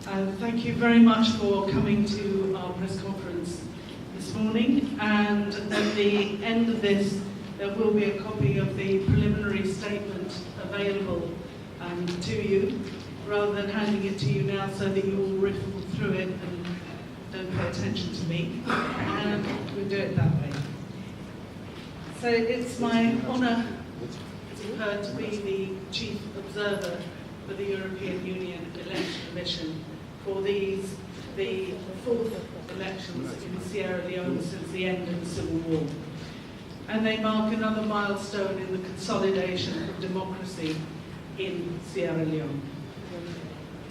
Thank you very much for coming to our press conference this morning. And at the end of this, there will be a copy of the preliminary statement available to you, rather than handing it to you now so that you all riffle through it and don't pay attention to me. And we'll do it that way. So it's my honour, as you heard, to be the chief observer for the European Union Election Commission for the fourth elections in Sierra Leone since the end of the Civil War. And they mark another milestone in the consolidation of democracy in Sierra Leone.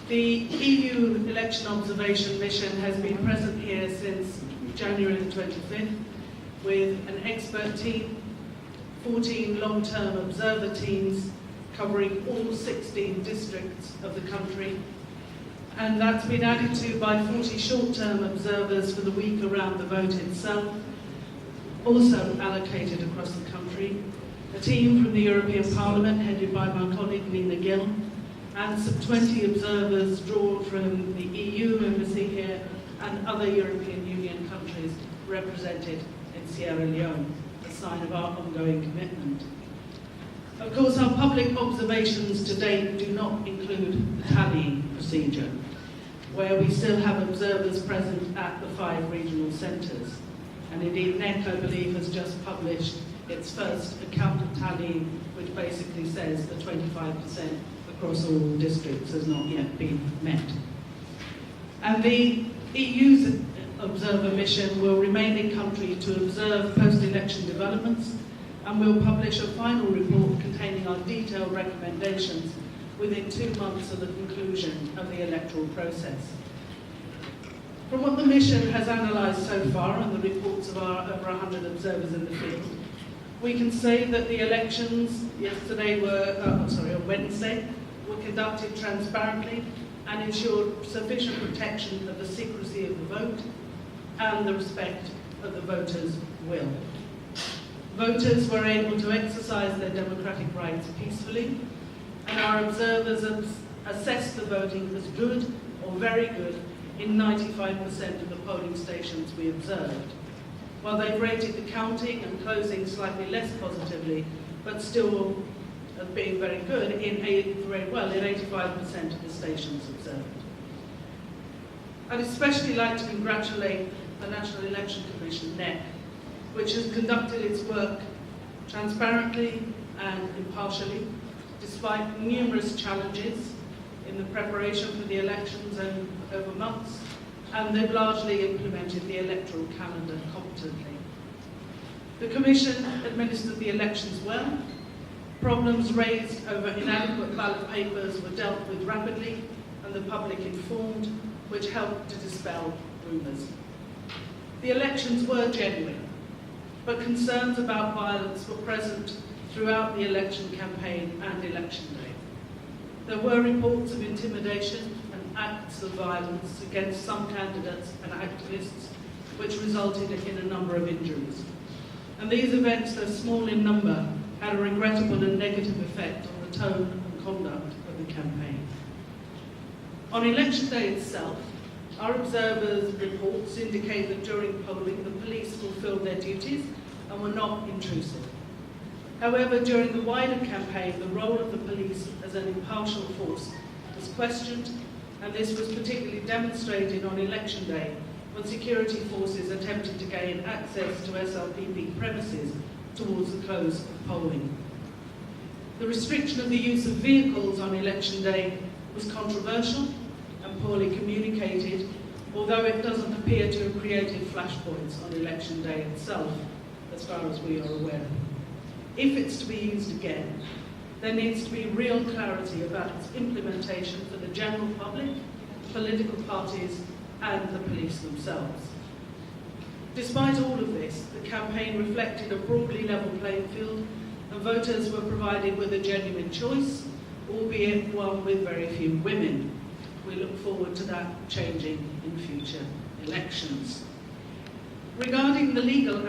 The EU Election Observation Mission has been present here since January the 25th with an expert team, 14 long-term observer teams covering all 16 districts of the country, and that's been added to by 40 short-term observers for the week around the vote itself, also allocated across the country, a team from the European Parliament headed by my colleague Nina Gill, and some 20 observers drawn from the EU embassy here and other European Union countries represented in Sierra Leone, a sign of our ongoing commitment. Of course, our public observations to date do not include the tallying procedure, where we still have observers present at the 5 regional centres. And indeed, NEC, I believe, has just published its first account of tallying, which basically says that 25% across all districts has not yet been met. And the EU's observer mission will remain in country to observe post-election developments, and will publish a final report containing our detailed recommendations within 2 months of the conclusion of the electoral process. From what the mission has analysed so far and the reports of our over 100 observers in the field, we can say that the elections on Wednesday were conducted transparently and ensured sufficient protection of the secrecy of the vote and the respect of the voters' will. Voters were able to exercise their democratic rights peacefully, and our observers assessed the voting as good or very good in 95% of the polling stations we observed, while they've rated the counting and closing slightly less positively, but still as being very good in 85% of the stations observed. I'd especially like to congratulate the National Election Commission, NEC, which has conducted its work transparently and impartially, despite numerous challenges in the preparation for the elections over months, and they've largely implemented the electoral calendar competently. The Commission administered the elections well. Problems raised over inadequate ballot papers were dealt with rapidly, and the public informed, which helped to dispel rumours. The elections were genuine, but concerns about violence were present throughout the election campaign and election day. There were reports of intimidation and acts of violence against some candidates and activists, which resulted in a number of injuries. And these events, though small in number, had a regrettable and negative effect on the tone and conduct of the campaign. On election day itself, our observers' reports indicate that during polling, the police fulfilled their duties and were not intrusive. However, during the wider campaign, the role of the police as an impartial force was questioned, and this was particularly demonstrated on election day, when security forces attempted to gain access to SLPP premises towards the close of polling. The restriction of the use of vehicles on election day was controversial and poorly communicated, although it doesn't appear to have created flashpoints on election day itself, as far as we are aware. If it's to be used again, there needs to be real clarity about its implementation for the general public, political parties, and the police themselves. Despite all of this, the campaign reflected a broadly level playing field, and voters were provided with a genuine choice, albeit one with very few women. We look forward to that changing in future elections. Regarding the legal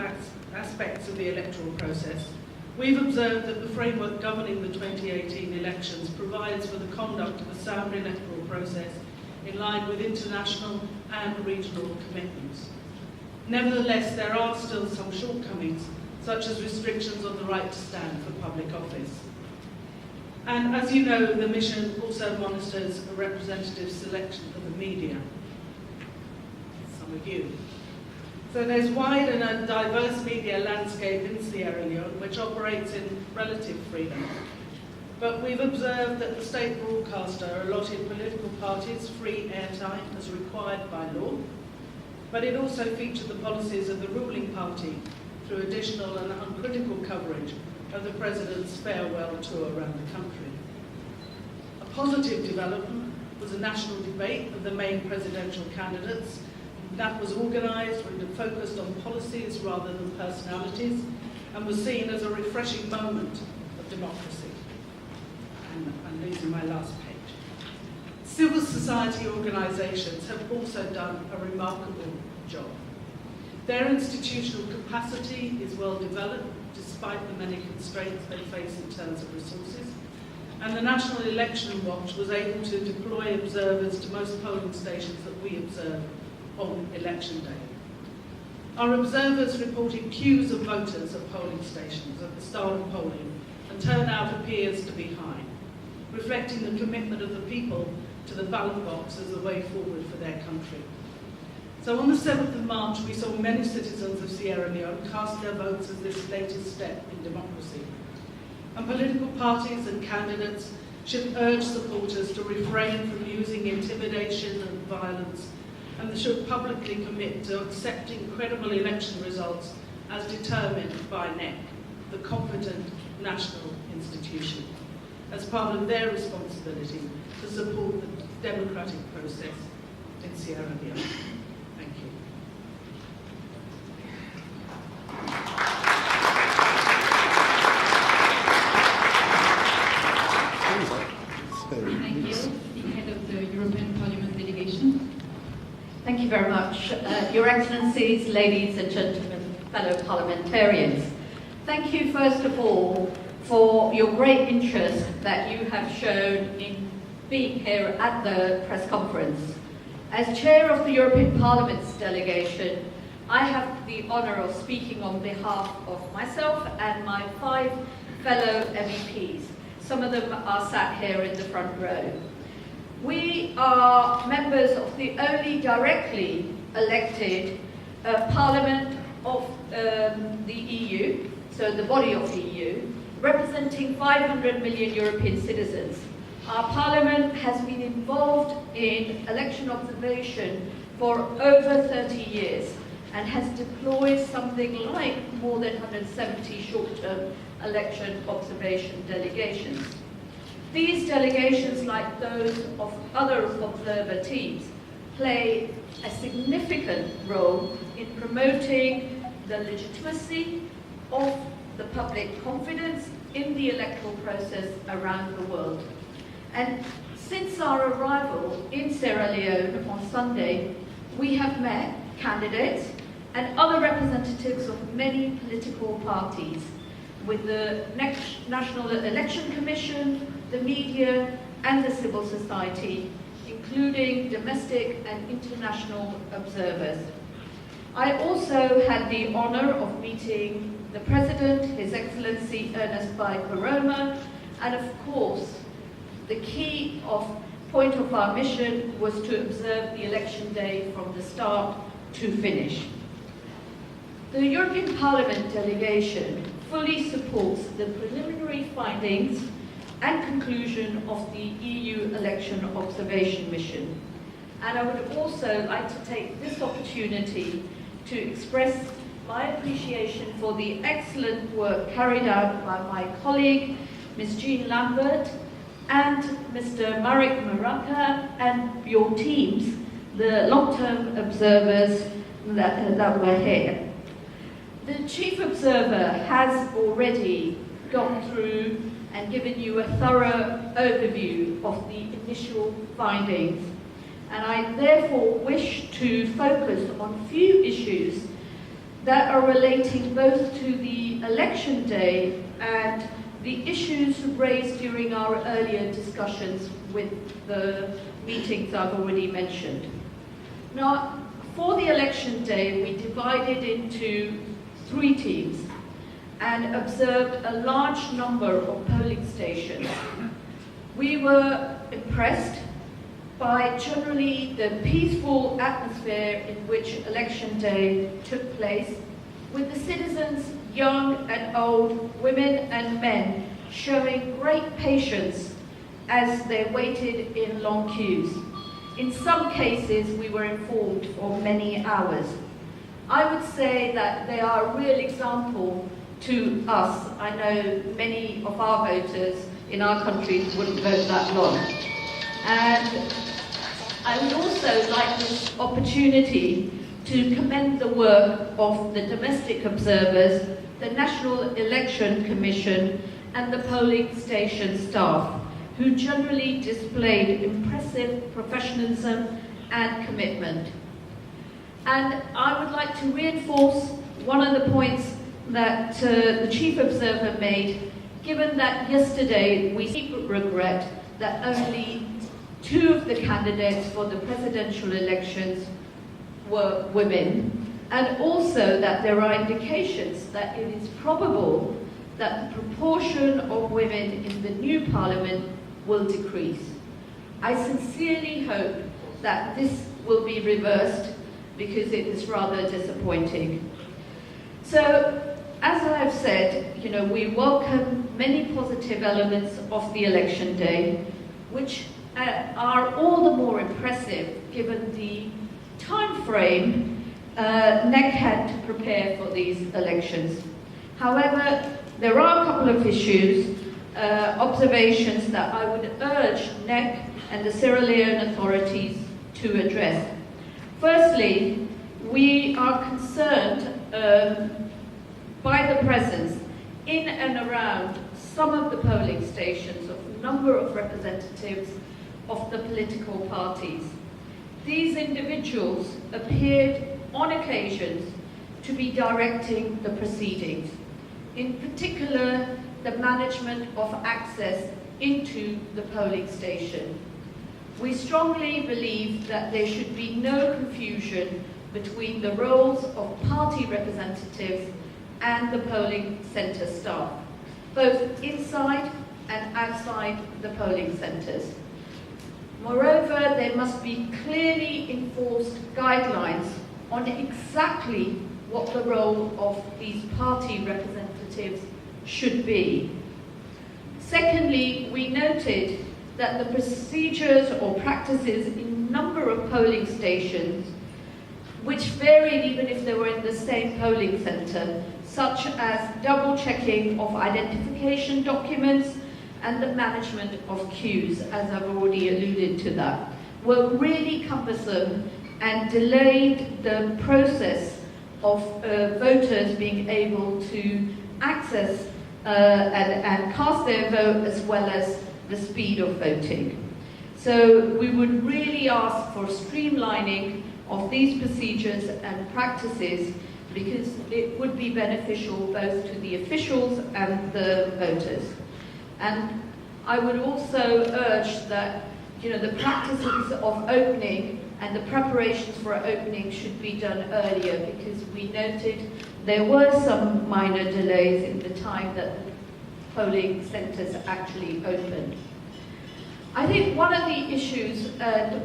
aspects of the electoral process, we've observed that the framework governing the 2018 elections provides for the conduct of a sound electoral process in line with international and regional commitments. Nevertheless, there are still some shortcomings, such as restrictions on the right to stand for public office. And as you know, the mission also monitors a representative selection of the media. Some of you. So there's wide and a diverse media landscape in Sierra Leone, which operates in relative freedom. But we've observed that the state broadcaster allotted political parties free airtime as required by law, but it also featured the policies of the ruling party through additional and uncritical coverage of the President's farewell tour around the country. A positive development was a national debate of the main presidential candidates. That was organised and focused on policies rather than personalities, and was seen as a refreshing moment of democracy. And I'm losing my last page. Civil society organisations have also done a remarkable job. Their institutional capacity is well developed, despite the many constraints they face in terms of resources. And the National Election Watch was able to deploy observers to most polling stations that we observe on election day. Our observers reported queues of voters at polling stations at the start of polling, and turnout appears to be high, reflecting the commitment of the people to the ballot box as the way forward for their country. So on the 7th of March, we saw many citizens of Sierra Leone cast their votes as this latest step in democracy. And political parties and candidates should urge supporters to refrain from using intimidation and violence, and they should publicly commit to accepting credible election results as determined by NEC, the competent national institution, as part of their responsibility to support the democratic process in Sierra Leone. Thank you. Thank you, the head of the European Parliament delegation. Thank you very much. Your Excellencies, ladies and gentlemen, fellow parliamentarians. Thank you first of all for your great interest that you have shown in being here at the press conference. As chair of the European Parliament's delegation, I have the honour of speaking on behalf of myself and my 5 fellow MEPs. Some of them are sat here in the front row. We are members of the only directly elected Parliament of the EU, so the body of the EU, representing 500 million European citizens. Our Parliament has been involved in election observation for over 30 years and has deployed something like more than 170 short-term election observation delegations. These delegations, like those of other observer teams, play a significant role in promoting the legitimacy of the public confidence in the electoral process around the world. And since our arrival in Sierra Leone on Sunday, we have met candidates and other representatives of many political parties, with the National Election Commission, the media, and the civil society, including domestic and international observers. I also had the honour of meeting the President, His Excellency Ernest Bai Koroma, and of course, the key point of our mission was to observe the election day from the start to finish. The European Parliament delegation fully supports the preliminary findings and conclusion of the EU election observation mission. And I would also like to take this opportunity to express my appreciation for the excellent work carried out by my colleague, Ms. Jean Lambert, and Mr. Marek Maraka, and your teams, the long-term observers that were here. The Chief Observer has already gone through and given you a thorough overview of the initial findings, and I therefore wish to focus on a few issues that are relating both to the election day and the issues raised during our earlier discussions with the meetings I've already mentioned. Now, for the election day, we divided into 3 teams and observed a large number of polling stations. We were impressed by generally the peaceful atmosphere in which election day took place, with the citizens, young and old, women and men, showing great patience as they waited in long queues. In some cases, we were informed for many hours. I would say that they are a real example to us. I know many of our voters in our country wouldn't vote that long. And I would also like this opportunity to commend the work of the domestic observers, the National Election Commission and the polling station staff, who generally displayed impressive professionalism and commitment. And I would like to reinforce one of the points that the Chief Observer made, given that yesterday we regret that only 2 of the candidates for the presidential elections were women, and also that there are indications that it is probable that the proportion of women in the new parliament will decrease. I sincerely hope that this will be reversed, because it is rather disappointing. So, as I have said, we welcome many positive elements of the election day, which are all the more impressive given the time frame NEC had to prepare for these elections. However, there are a couple of issues, observations that I would urge NEC and the Sierra Leone authorities to address. Firstly, we are concerned by the presence in and around some of the polling stations of a number of representatives of the political parties. These individuals appeared on occasions to be directing the proceedings, in particular the management of access into the polling station. We strongly believe that there should be no confusion between the roles of party representatives and the polling centre staff, both inside and outside the polling centres. Moreover, there must be clearly enforced guidelines on exactly what the role of these party representatives should be. Secondly, we noted that the procedures or practices in a number of polling stations, which varied even if they were in the same polling centre, such as double-checking of identification documents and the management of queues, as I've already alluded to that, were really cumbersome and delayed the process of voters being able to access and cast their vote, as well as the speed of voting. So we would really ask for streamlining of these procedures and practices, because it would be beneficial both to the officials and the voters. And I would also urge that the practices of opening and the preparations for opening should be done earlier, because we noted there were some minor delays in the time that the polling centres actually opened. I think one of the issues,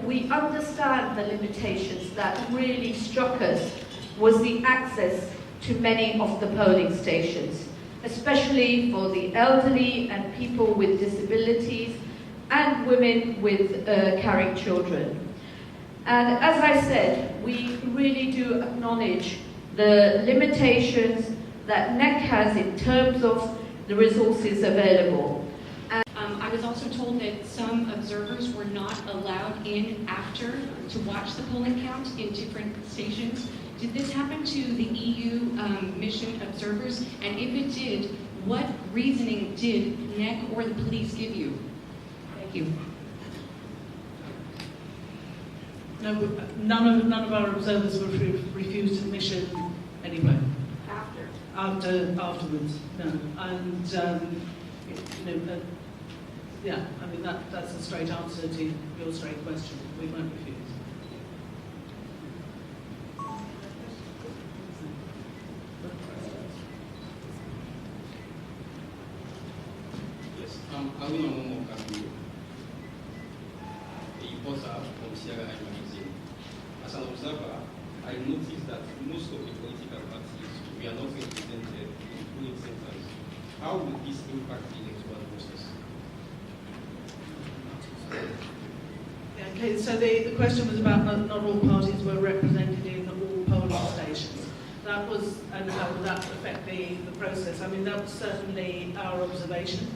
we understand the limitations that really struck us, was the access to many of the polling stations, especially for the elderly and people with disabilities and women with carrying children. And as I said, we really do acknowledge the limitations that NEC has in terms of the resources available. I was also told that some observers were not allowed in after to watch the polling count in different stations. Did this happen to the EU mission observers? And if it did, what reasoning did NEC or the police give you? Thank you. No, none of our observers were refused admission anyway. Afterwards, no. And Yeah, I mean, that's a straight answer to your straight question. We won't refuse. Yes, Ali Mamomo Kabiyo, a reporter from Sierra Magazine. As an observer, I noticed that most of the political parties were not represented in polling centers. How will this impact the electoral process? Okay, so the question was about not all parties were represented in all polling stations. That was, and how would that affect the process? I mean, that was certainly our observation.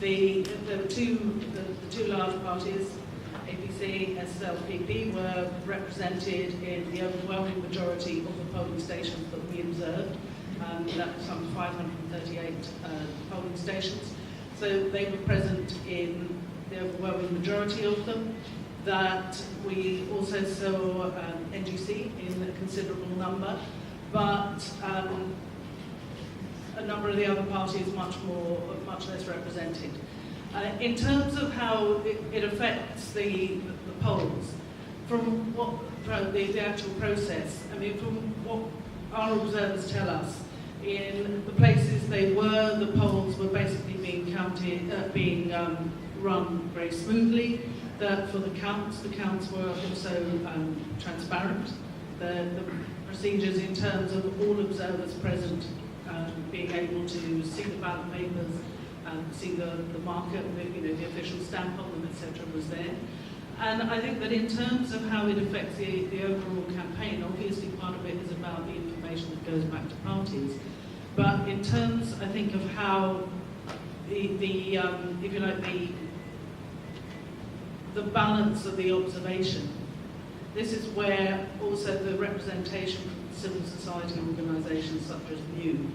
The two large parties, APC, SLPP, were represented in the overwhelming majority of the polling stations that we observed. That was some 538 polling stations. So they were present in the overwhelming majority of them. That we also saw NGC in a considerable number, but a number of the other parties much less represented. In terms of how it affects the polls, from the actual process, I mean, from what our observers tell us, in the places they were, the polls were basically being run very smoothly. That for the counts were also transparent. The procedures in terms of all observers present being able to see the ballot papers, see the marker, the official stamp on them, etc., was there. And I think that in terms of how it affects the overall campaign, obviously part of it is about the information that goes back to parties. But in terms, I think, of how if you like, the balance of the observation, this is where also the representation from civil society organisations such as VIEW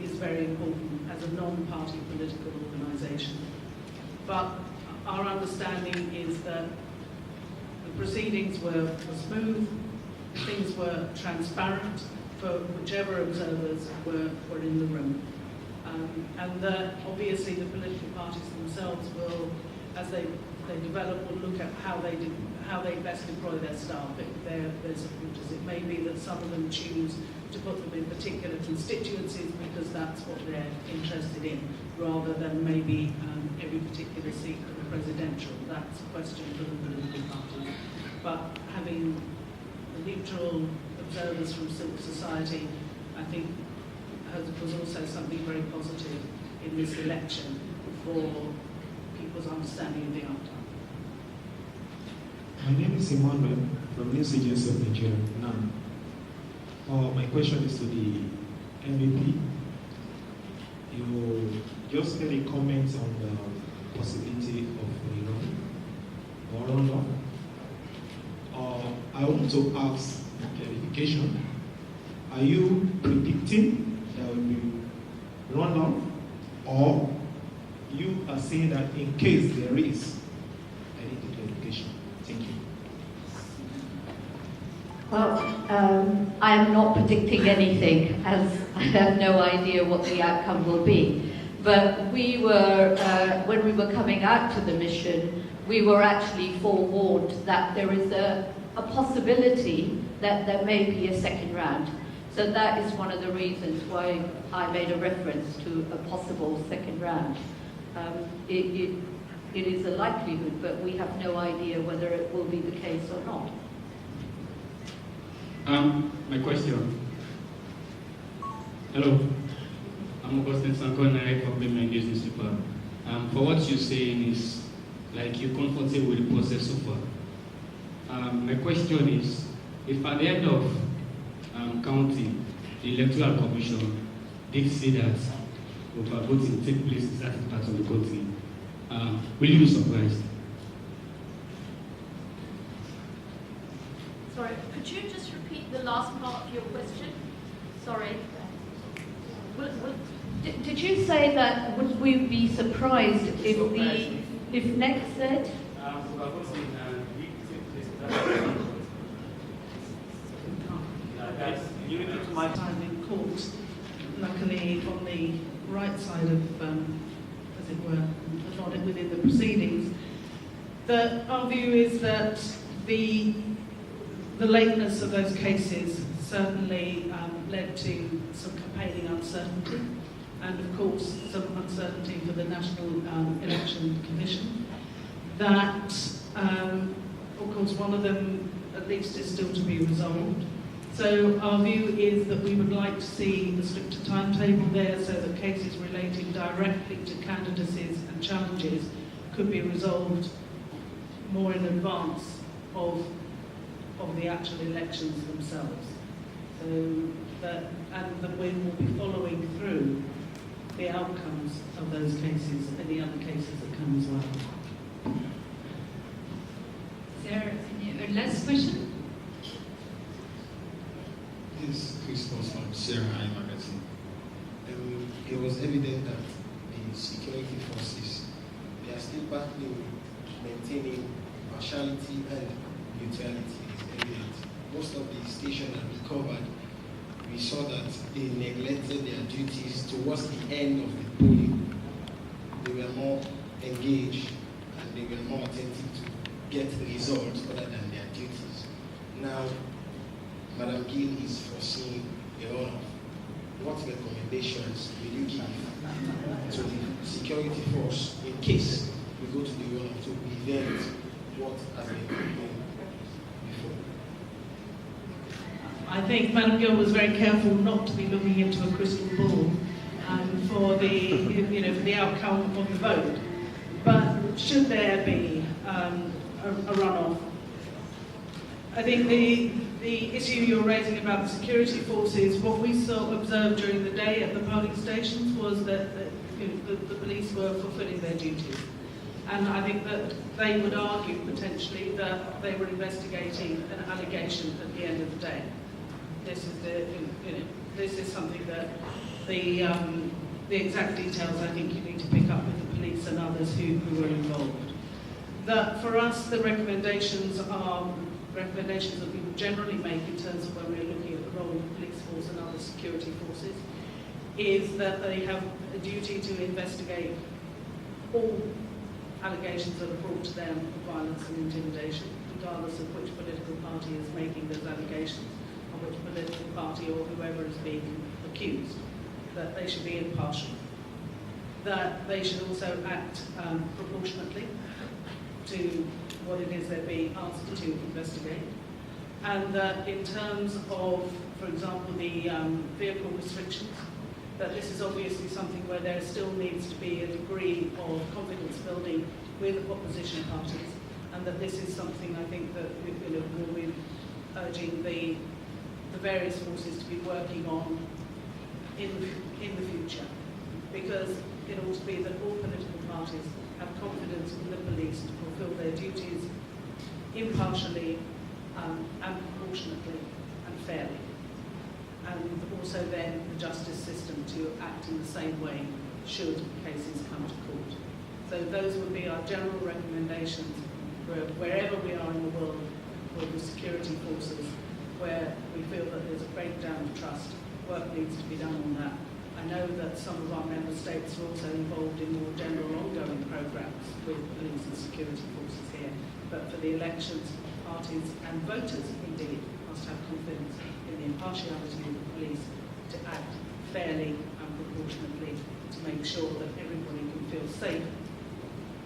is very important as a non-party political organisation. But our understanding is that the proceedings were smooth, things were transparent for whichever observers were in the room. And that obviously the political parties themselves will, as they develop, will look at how they best employ their staff, their supporters. It may be that some of them choose to put them in particular constituencies because that's what they're interested in, rather than maybe every particular seat for the presidential. That's a question for the political parties. But having neutral observers from civil society, I think, was also something very positive in this election for people's understanding of the outcome. My name is Emmanuel from News Agency of Nigeria. Now, my question is to the MEP. You just made a comment on the possibility of Leone or runoff. I want to ask clarification. Are you predicting there will be runoff, or you are saying that in case there is, I need the clarification? Thank you. Well, I am not predicting anything, as I have no idea what the outcome will be. But we were, when we were coming out to the mission, we were actually forewarned that there is a possibility that there may be a second round. So that is one of the reasons why I made a reference to a possible second round. It is a likelihood, but we have no idea whether it will be the case or not. My question. Hello, I'm Augustine Sankona from the News newspaper. For what you're saying is like you're comfortable with the process so far. My question is, if at the end of counting, the Electoral Commission did say that voting take place in certain parts of the country, will you be surprised? Sorry, could you just repeat the last part of your question? Sorry. Did you say that would we be surprised if next said? You repeat my time in court, luckily on the right side of, as it were, the not within the proceedings. Our view is that the lateness of those cases certainly led to some campaigning uncertainty, and of course some uncertainty for the National Election Commission. That, of course, one of them at least is still to be resolved. So our view is that we would like to see a stricter timetable there so that cases relating directly to candidacies and challenges could be resolved more in advance of the actual elections themselves. So that we will be following through the outcomes of those cases and the other cases that come as well. Is there a last question? This is Christos from Sarah I Magazine. It was evident that the security forces, they are still battling maintaining partiality and neutrality is evident. Most of the stations that we covered, we saw that they neglected their duties towards the end of the polling. They were more engaged and they were more attentive to get results other than their duties. Now, Madam Gill is foreseeing a runoff. What recommendations will you give to the security force in case we go to the runoff to prevent what has been happening before? I think Madam Gill was very careful not to be looking into a crystal ball for the outcome of the vote. But should there be a runoff, I think the issue you're raising about the security forces, what we saw observed during the day at the polling stations was that the police were fulfilling their duties. And I think that they would argue potentially that they were investigating an allegation at the end of the day. This is something that the exact details I think you need to pick up with the police and others who were involved. That for us the recommendations are recommendations that we would generally make in terms of when we're looking at the role of the police force and other security forces, is that they have a duty to investigate all allegations that are brought to them of violence and intimidation, regardless of which political party is making those allegations, or which political party or whoever is being accused, that they should be impartial, that they should also act proportionately to what it is they're being asked to investigate, and that in terms of, for example, the vehicle restrictions, that this is obviously something where there still needs to be a degree of confidence building with opposition parties, and that this is something I think that we'll be urging the various forces to be working on in the future, because it ought to be that all political parties have confidence in the police to fulfil their duties impartially and proportionately and fairly. And also then the justice system to act in the same way should cases come to court. So those would be our general recommendations wherever we are in the world for the security forces, where we feel that there's a breakdown of trust. Work needs to be done on that. I know that some of our member states are also involved in more general ongoing programs with police and security forces here, but for the elections, parties and voters indeed must have confidence in the impartiality of the police to act fairly and proportionately to make sure that everybody can feel safe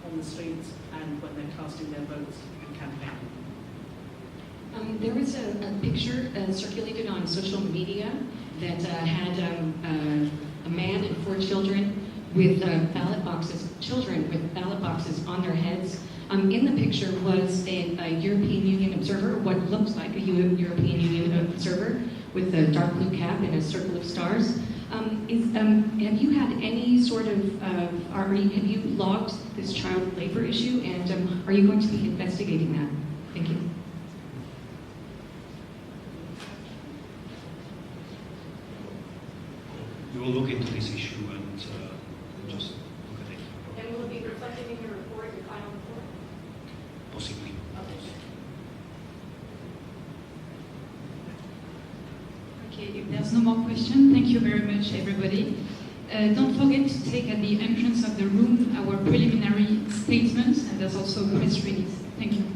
on the streets and when they're casting their votes and campaigning. There was a picture circulated on social media that had a man and 4 children with ballot boxes, on their heads. In the picture was a European Union observer, what looks like a European Union observer with a dark blue cap and a circle of stars. Have you had any sort of, have you logged this child labor issue, and are you going to be investigating that? Thank you. We will look into this issue and just look at it. And will it be reflected in your report, your final report? Possibly. Okay, if there's no more question, thank you very much, everybody. Don't forget to take at the entrance of the room our preliminary statements, and there's also a press release. Thank you.